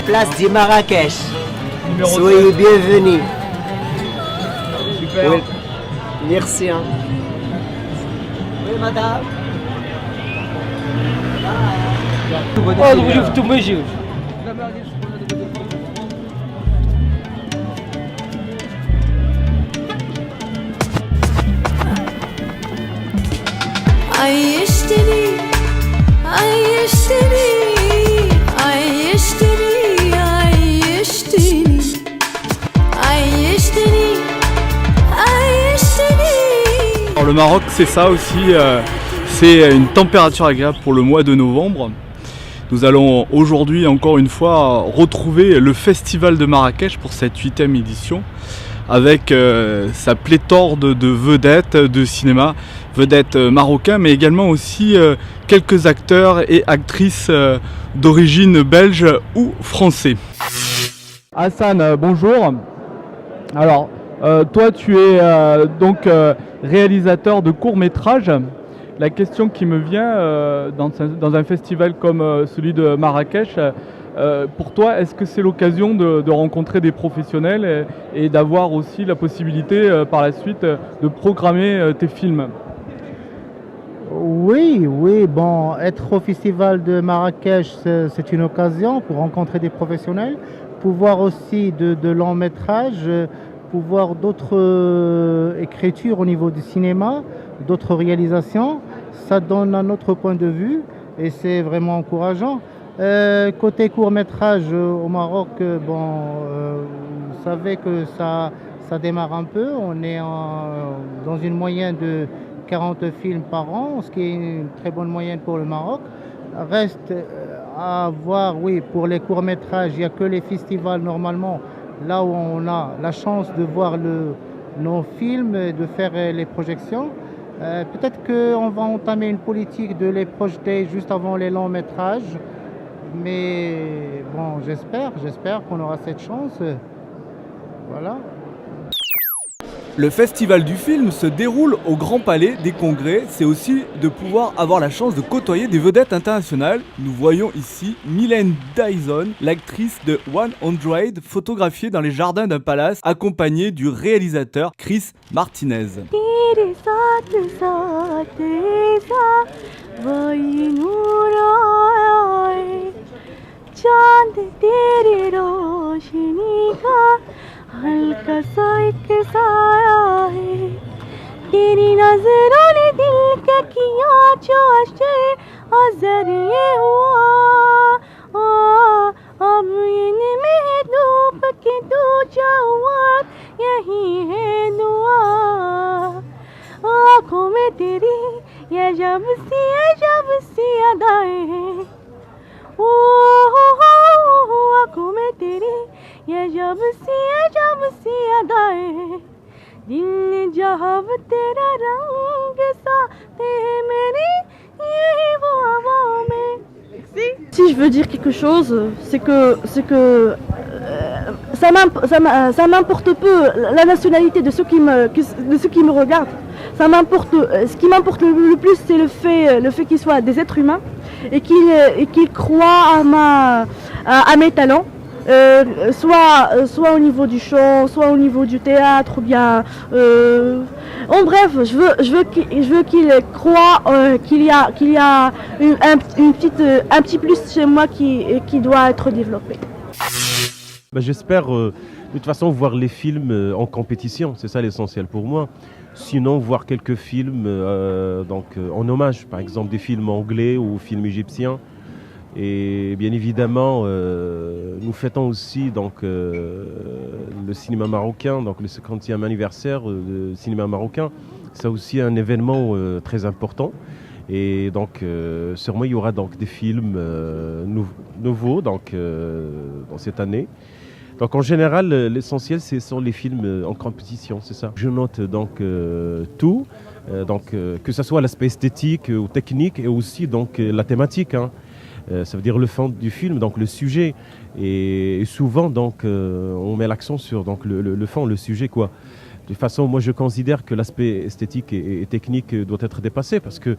Place de Marrakech. Soyez bienvenus. Super. Oui. Merci. Hein. Oui, madame. عيشتني عيشتني عيشتني عيشتني عيشتني عيشتني. Alors, le Maroc, c'est ça aussi, c'est une température agréable pour le mois de novembre. Nous allons aujourd'hui encore une fois retrouver le festival de Marrakech pour cette 8e édition avec sa pléthore de vedettes de cinéma, vedettes marocains mais également aussi quelques acteurs et actrices d'origine belge ou français. Hassan, bonjour. Alors, toi tu es donc réalisateur de courts-métrages. La question qui me vient dans un festival comme celui de Marrakech, pour toi, est-ce que c'est l'occasion de rencontrer des professionnels et d'avoir aussi la possibilité par la suite de programmer tes films? Oui, bon, être au festival de Marrakech, c'est une occasion pour rencontrer des professionnels, pour voir aussi de longs métrages, pour voir d'autres écritures au niveau du cinéma, d'autres réalisations. Ça donne un autre point de vue et c'est vraiment encourageant. Côté court-métrage au Maroc, vous savez que ça démarre un peu. On est dans une moyenne de 40 films par an, ce qui est une très bonne moyenne pour le Maroc. Reste à voir, oui, pour les courts-métrages, il n'y a que les festivals normalement, là où on a la chance de voir nos films, de faire les projections. Peut-être qu'on va entamer une politique de les projeter juste avant les longs métrages. Mais bon, j'espère qu'on aura cette chance. Voilà. Le festival du film se déroule au Grand Palais des Congrès. C'est aussi de pouvoir avoir la chance de côtoyer des vedettes internationales. Nous voyons ici Mylène Dyson, l'actrice de 100, photographiée dans les jardins d'un palace, accompagnée du réalisateur Chris Martinez. चांद तेरी रोशनी का हल्का सा एक साया है तेरी नजरों ने दिल का किया जो अजर ये हुआ अब इनमें डूब के तू जाओ यही है दुआ आँखों में तेरी ये जब सी अदाएं हैं आँखों में तेरी ये जब सी अदाएं हैं दिल ने जब तेरा रंग साथे है मेरी यही वो हवाओं में. Si je veux dire quelque chose, c'est que ça m'importe peu la nationalité de ceux qui me regardent. Ça m'importe. Ce qui m'importe le plus, c'est le fait qu'ils soient des êtres humains et qu'ils croient à mes talents. Soit au niveau du chant, soit au niveau du théâtre, ou bien En bref, je veux qu'il croie qu'il y a un petit plus chez moi qui doit être développé. J'espère de toute façon voir les films en compétition, c'est ça l'essentiel pour moi. Sinon, voir quelques films en hommage, par exemple des films anglais ou films égyptiens. Et bien évidemment, nous fêtons aussi le cinéma marocain, donc le 50e anniversaire du cinéma marocain. C'est aussi un événement très important. Et donc, sûrement, il y aura donc des films nouveaux dans cette année. Donc, en général, l'essentiel, ce sont les films en compétition, c'est ça. Je note tout, que ce soit l'aspect esthétique ou technique et aussi la thématique. Ça veut dire le fond du film, donc le sujet. Et souvent, on met l'accent sur le fond, le sujet, quoi. De toute façon, moi, je considère que l'aspect esthétique et technique doit être dépassé parce que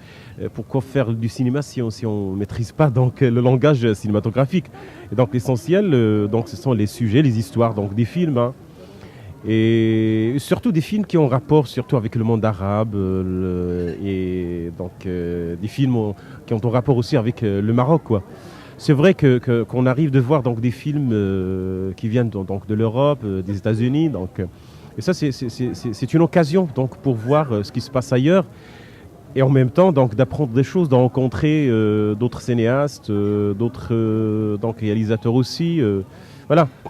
pourquoi faire du cinéma si on ne maîtrise pas le langage cinématographique. Et donc, l'essentiel, ce sont les sujets, les histoires des films. Et surtout des films qui ont rapport surtout avec le monde arabe des films qui ont un rapport aussi avec le Maroc, quoi. C'est vrai qu'on arrive de voir des films qui viennent de l'Europe, des États-Unis, et ça c'est une occasion pour voir ce qui se passe ailleurs et en même temps d'apprendre des choses, de rencontrer d'autres cinéastes, d'autres réalisateurs aussi. Voilà.